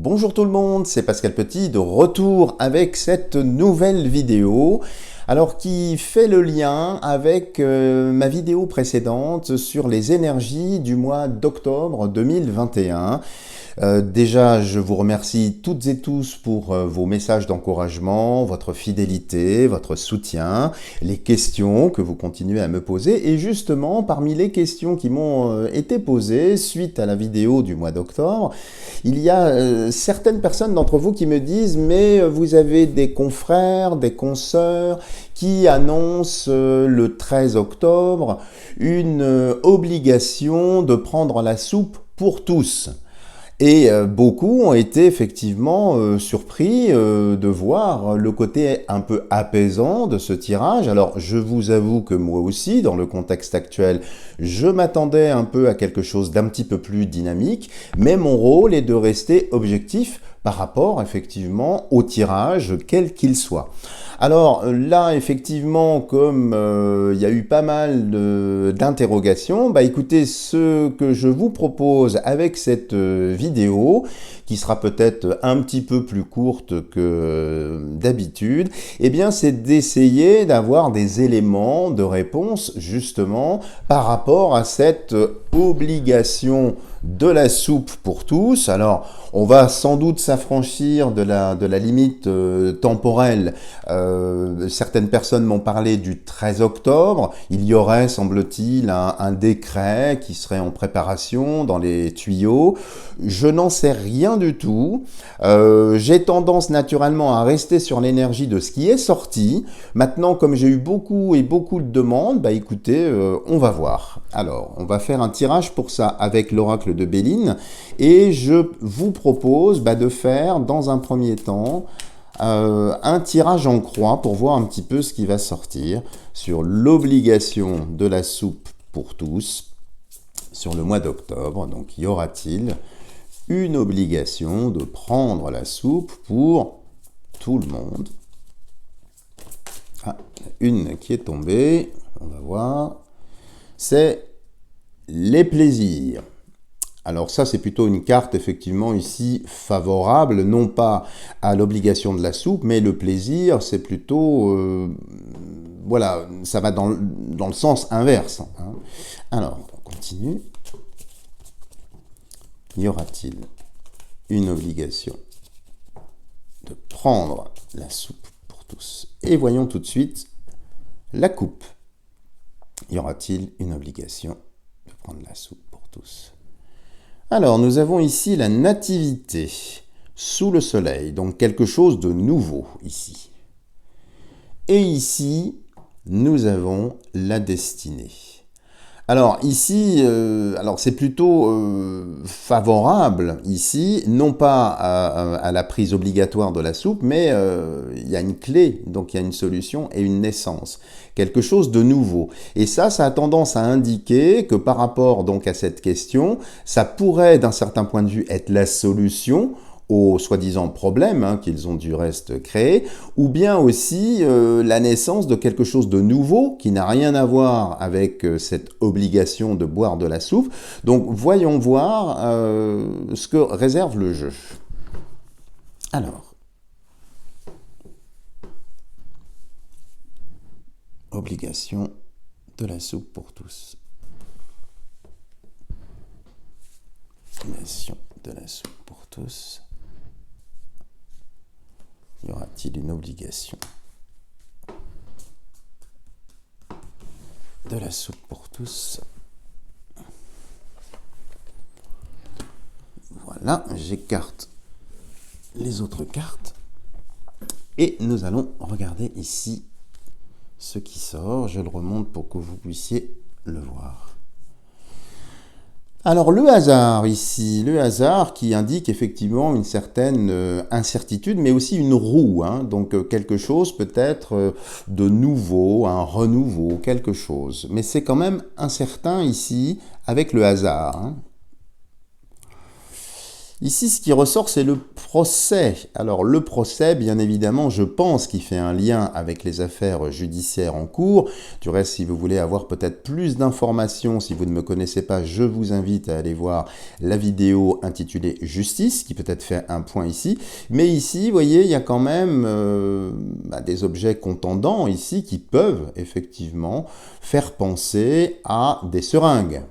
Bonjour tout le monde, c'est Pascal Petit de retour avec cette nouvelle vidéo. Alors qui fait le lien avec ma vidéo précédente sur les énergies du mois d'octobre 2021. Déjà, je vous remercie toutes et tous pour vos messages d'encouragement, votre fidélité, votre soutien, les questions que vous continuez à me poser. Et justement, parmi les questions qui m'ont été posées suite à la vidéo du mois d'octobre, il y a certaines personnes d'entre vous qui me disent « Mais vous avez des confrères, des consoeurs qui annoncent le 13 octobre une obligation de prendre la soupe pour tous ». Et beaucoup ont été effectivement surpris de voir le côté un peu apaisant de ce tirage. Alors je vous avoue que moi aussi, dans le contexte actuel, je m'attendais un peu à quelque chose d'un petit peu plus dynamique, mais mon rôle est de rester objectif par rapport effectivement au tirage, quel qu'il soit. Alors là, effectivement, comme il y a eu pas mal d'interrogations, bah écoutez, ce que je vous propose avec cette vidéo, qui sera peut-être un petit peu plus courte que d'habitude, eh bien c'est d'essayer d'avoir des éléments de réponse justement par rapport à cette obligation de la soupe pour tous. Alors, on va sans doute s'affranchir de la limite temporelle. Certaines personnes m'ont parlé du 13 octobre. Il y aurait, semble-t-il, un décret qui serait en préparation dans les tuyaux. Je n'en sais rien du tout. J'ai tendance naturellement à rester sur l'énergie de ce qui est sorti. Maintenant, comme j'ai eu beaucoup de demandes, bah écoutez, on va voir. Alors, on va faire un tirage pour ça avec l'oracle de Béline et je vous propose de faire dans un premier temps un tirage en croix pour voir un petit peu ce qui va sortir sur l'obligation de la soupe pour tous sur le mois d'octobre. Donc y aura-t-il une obligation de prendre la soupe pour tout le monde? Ah, une qui est tombée, on va voir, c'est les plaisirs. Alors ça, c'est plutôt une carte, effectivement, ici, favorable, non pas à l'obligation de la soupe, mais le plaisir, c'est plutôt, voilà, ça va dans le sens inverse. Hein. Alors, on continue. Y aura-t-il une obligation de prendre la soupe pour tous? Et voyons tout de suite la coupe. Y aura-t-il une obligation de prendre la soupe pour tous? Alors, nous avons ici la nativité sous le soleil, donc quelque chose de nouveau ici. Et ici, nous avons la destinée. Alors ici, c'est plutôt favorable ici, non pas à la prise obligatoire de la soupe, mais il y a une clé, donc il y a une solution et une naissance, quelque chose de nouveau. Et ça a tendance à indiquer que par rapport donc à cette question, ça pourrait d'un certain point de vue être la solution aux soi-disant problèmes qu'ils ont du reste créés, ou bien aussi la naissance de quelque chose de nouveau qui n'a rien à voir avec cette obligation de boire de la soupe. Donc voyons voir ce que réserve le jeu. Alors, obligation de la soupe pour tous. Obligation de la soupe pour tous. Y aura-t-il une obligation de la soupe pour tous? Voilà, j'écarte les autres cartes. Et nous allons regarder ici ce qui sort. Je le remonte pour que vous puissiez le voir. Alors le hasard ici, le hasard qui indique effectivement une certaine incertitude, mais aussi une roue, hein, donc quelque chose peut-être de nouveau, un renouveau, quelque chose. Mais c'est quand même incertain ici avec le hasard. Hein. Ici, ce qui ressort, c'est le procès. Alors, le procès, bien évidemment, je pense qu'il fait un lien avec les affaires judiciaires en cours. Du reste, si vous voulez avoir peut-être plus d'informations, si vous ne me connaissez pas, je vous invite à aller voir la vidéo intitulée « Justice », qui peut-être fait un point ici. Mais ici, vous voyez, il y a quand même des objets contendants ici qui peuvent effectivement faire penser à des seringues.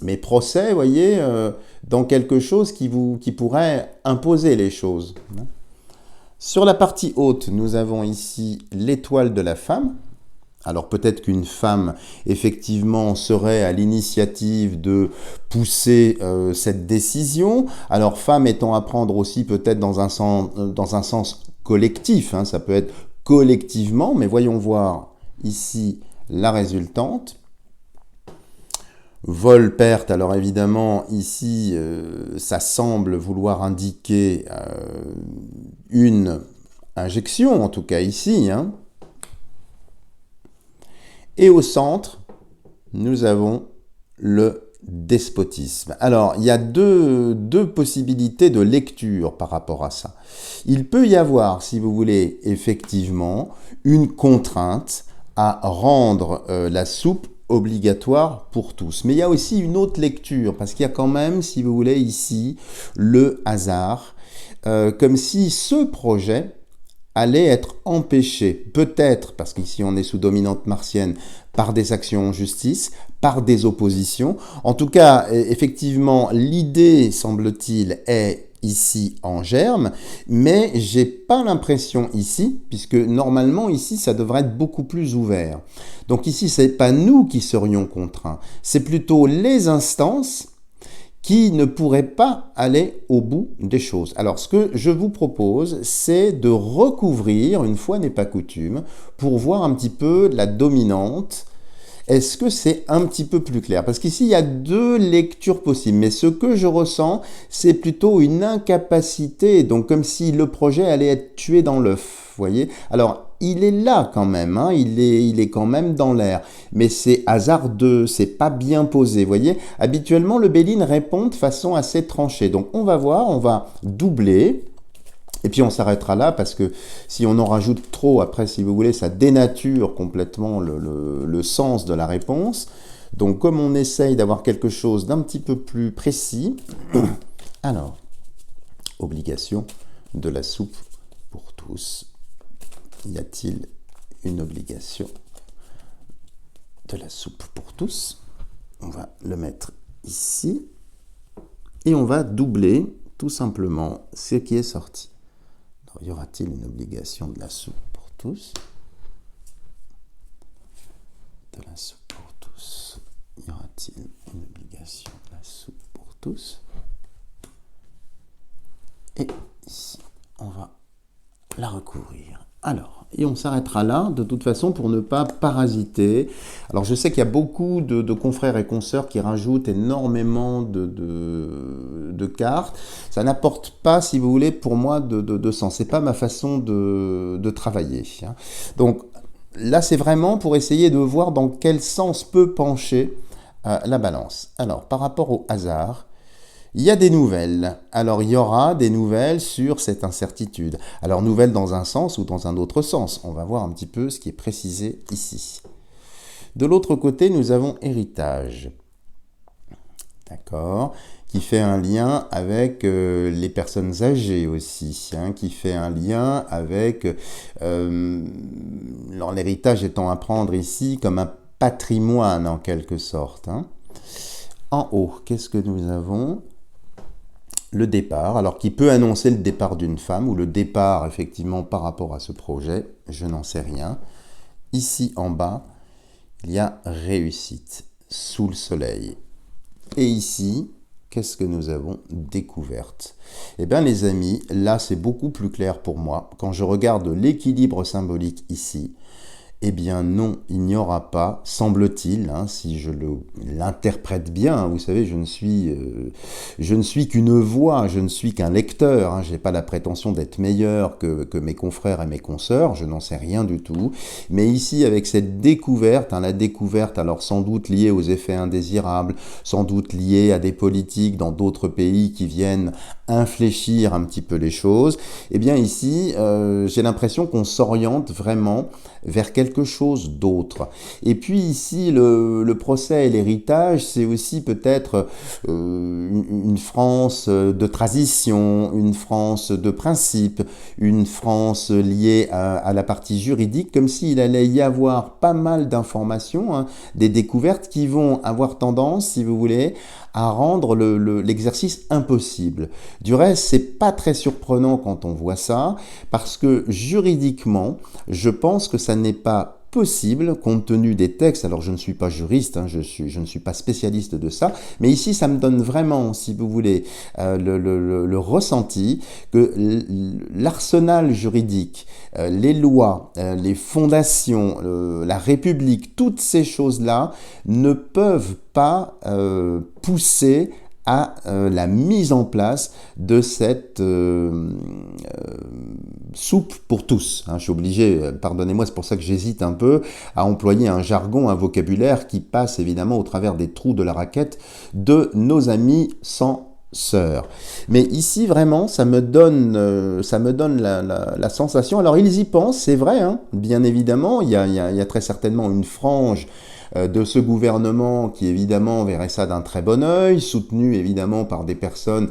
Mais procès, vous voyez, dans quelque chose qui pourrait imposer les choses. Sur la partie haute, nous avons ici l'étoile de la femme. Alors peut-être qu'une femme, effectivement, serait à l'initiative de pousser cette décision. Alors femme étant à prendre aussi peut-être dans un sens collectif, hein, ça peut être collectivement, mais voyons voir ici la résultante. Vol, perte, alors évidemment ici ça semble vouloir indiquer une injection, en tout cas ici. Hein. Et au centre, nous avons le despotisme. Alors il y a deux possibilités de lecture par rapport à ça. Il peut y avoir, si vous voulez, effectivement une contrainte à rendre la soupe obligatoire pour tous. Mais il y a aussi une autre lecture, parce qu'il y a quand même, si vous voulez, ici, le hasard, comme si ce projet allait être empêché, peut-être, parce qu'ici on est sous dominante martienne, par des actions en justice, par des oppositions. En tout cas, effectivement, l'idée, semble-t-il, est ici en germe, mais j'ai pas l'impression ici, puisque normalement ici ça devrait être beaucoup plus ouvert. Donc ici c'est pas nous qui serions contraints, c'est plutôt les instances qui ne pourraient pas aller au bout des choses. Alors ce que je vous propose, c'est de recouvrir, une fois n'est pas coutume, pour voir un petit peu la dominante. Est-ce que c'est un petit peu plus clair? Parce qu'ici, il y a deux lectures possibles. Mais ce que je ressens, c'est plutôt une incapacité. Donc, comme si le projet allait être tué dans l'œuf. Vous voyez? Alors, il est là quand même. Hein, il est quand même dans l'air. Mais c'est hasardeux. C'est pas bien posé. Vous voyez? Habituellement, le Béline répond de façon assez tranchée. Donc, on va voir. On va doubler. Et puis on s'arrêtera là parce que si on en rajoute trop, après si vous voulez, ça dénature complètement le sens de la réponse. Donc comme on essaye d'avoir quelque chose d'un petit peu plus précis, alors, obligation de la soupe pour tous. Y a-t-il une obligation de la soupe pour tous? On va le mettre ici et on va doubler tout simplement ce qui est sorti. Y aura-t-il une obligation de la soupe pour tous? De la soupe pour tous. Y aura-t-il une obligation de la soupe pour tous? Et ici, on va la recouvrir. Alors, et on s'arrêtera là, de toute façon, pour ne pas parasiter. Alors, je sais qu'il y a beaucoup de confrères et consoeurs qui rajoutent énormément de cartes. Ça n'apporte pas, si vous voulez, pour moi, de sens. C'est pas ma façon de travailler. Hein. Donc, là, c'est vraiment pour essayer de voir dans quel sens peut pencher la balance. Alors, par rapport au hasard, il y a des nouvelles. Alors, il y aura des nouvelles sur cette incertitude. Alors, nouvelles dans un sens ou dans un autre sens. On va voir un petit peu ce qui est précisé ici. De l'autre côté, nous avons héritage. D'accord ? Qui fait un lien avec les personnes âgées aussi. Hein, qui fait un lien avec l'héritage étant à prendre ici comme un patrimoine en quelque sorte. Hein. En haut, qu'est-ce que nous avons ? Le départ, alors qui peut annoncer le départ d'une femme ou le départ effectivement par rapport à ce projet, je n'en sais rien. Ici en bas, il y a réussite, sous le soleil. Et ici, qu'est-ce que nous avons? Découverte. Eh bien les amis, là c'est beaucoup plus clair pour moi. Quand je regarde l'équilibre symbolique ici, Eh bien non, il n'y aura pas, semble-t-il, hein, si je l'interprète bien, hein, vous savez, je ne suis qu'une voix, je ne suis qu'un lecteur, hein, je n'ai pas la prétention d'être meilleur que mes confrères et mes consoeurs, je n'en sais rien du tout, mais ici avec cette découverte, hein, la découverte alors sans doute liée aux effets indésirables, sans doute liée à des politiques dans d'autres pays qui viennent infléchir un petit peu les choses, eh bien ici j'ai l'impression qu'on s'oriente vraiment vers quelque chose d'autre. Et puis ici, le procès et l'héritage, c'est aussi peut-être une France de transition, une France de principe, une France liée à la partie juridique, comme s'il allait y avoir pas mal d'informations, hein, des découvertes qui vont avoir tendance, si vous voulez, à rendre l'exercice impossible. Du reste, c'est pas très surprenant quand on voit ça, parce que juridiquement, je pense que ça n'est pas possible, compte tenu des textes. Alors je ne suis pas juriste, hein, je ne suis pas spécialiste de ça, mais ici ça me donne vraiment, si vous voulez, le ressenti que l'arsenal juridique, les lois, les fondations, la République, toutes ces choses-là ne peuvent pas pousser à la mise en place de cette soupe pour tous. Hein, je suis obligé, pardonnez-moi, c'est pour ça que j'hésite un peu à employer un jargon, un vocabulaire qui passe évidemment au travers des trous de la raquette de nos amis sans sœur. Mais ici, vraiment, ça me donne la sensation. Alors, ils y pensent, c'est vrai, hein, bien évidemment. Il y a très certainement une frange de ce gouvernement qui évidemment verrait ça d'un très bon œil, soutenu évidemment par des personnes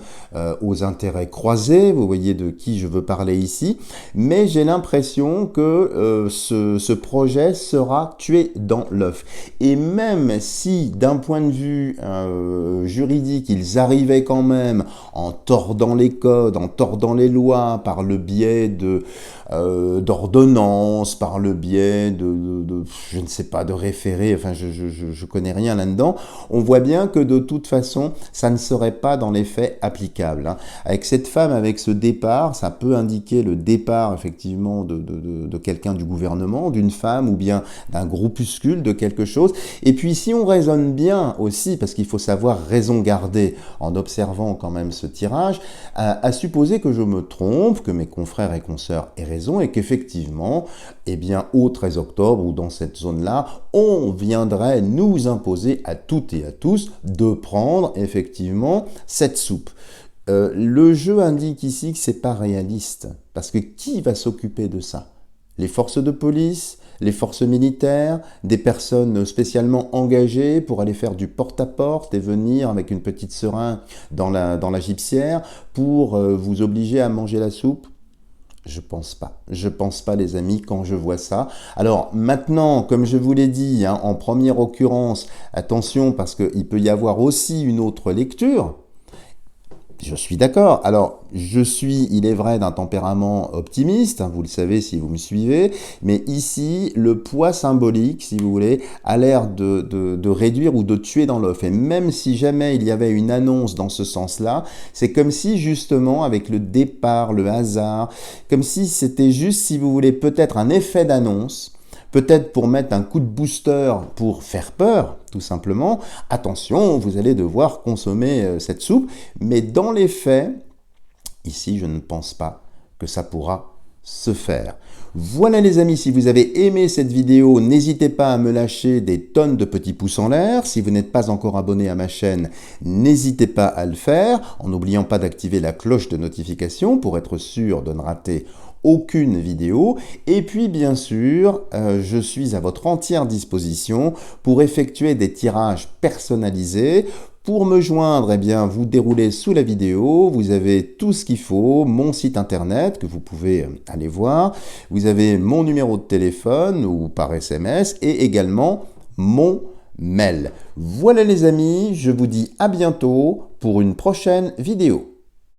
aux intérêts croisés, vous voyez de qui je veux parler ici, mais j'ai l'impression que ce projet sera tué dans l'œuf. Et même si d'un point de vue juridique, ils arrivaient quand même en tordant les codes, en tordant les lois par le biais d'ordonnances, par le biais de je ne sais pas, de référés, enfin je connais rien là-dedans, on voit bien que de toute façon, ça ne serait pas dans les faits applicable. Hein. Avec cette femme, avec ce départ, ça peut indiquer le départ effectivement de quelqu'un du gouvernement, d'une femme ou bien d'un groupuscule, de quelque chose. Et puis si on raisonne bien aussi, parce qu'il faut savoir raison garder en observant quand même ce tirage, à supposer que je me trompe, que mes confrères et consoeurs aient raison et qu'effectivement, eh bien, au 13 octobre ou dans cette zone-là, on viendrait nous imposer à toutes et à tous de prendre effectivement cette soupe. Le jeu indique ici que c'est pas réaliste, parce que qui va s'occuper de ça? Les forces de police, les forces militaires, des personnes spécialement engagées pour aller faire du porte-à-porte et venir avec une petite seringue dans la gibecière pour vous obliger à manger la soupe? Je pense pas. Je pense pas, les amis, quand je vois ça. Alors maintenant, comme je vous l'ai dit, hein, en première occurrence, attention, parce qu'il peut y avoir aussi une autre lecture. Je suis d'accord. Alors, je suis, il est vrai, d'un tempérament optimiste, hein, vous le savez si vous me suivez, mais ici, le poids symbolique, si vous voulez, a l'air de réduire ou de tuer dans l'œuf. Et même si jamais il y avait une annonce dans ce sens-là, c'est comme si, justement, avec le départ, le hasard, comme si c'était juste, si vous voulez, peut-être un effet d'annonce, peut-être pour mettre un coup de booster pour faire peur, tout simplement. Attention, vous allez devoir consommer cette soupe. Mais dans les faits, ici, je ne pense pas que ça pourra se faire. Voilà les amis, si vous avez aimé cette vidéo, n'hésitez pas à me lâcher des tonnes de petits pouces en l'air. Si vous n'êtes pas encore abonné à ma chaîne, n'hésitez pas à le faire, en n'oubliant pas d'activer la cloche de notification pour être sûr de ne rater aucune vidéo. Et puis bien sûr, je suis à votre entière disposition pour effectuer des tirages personnalisés. Pour me joindre, eh bien, vous déroulez sous la vidéo, vous avez tout ce qu'il faut, mon site internet que vous pouvez aller voir, vous avez mon numéro de téléphone ou par SMS et également mon mail. Voilà les amis, je vous dis à bientôt pour une prochaine vidéo.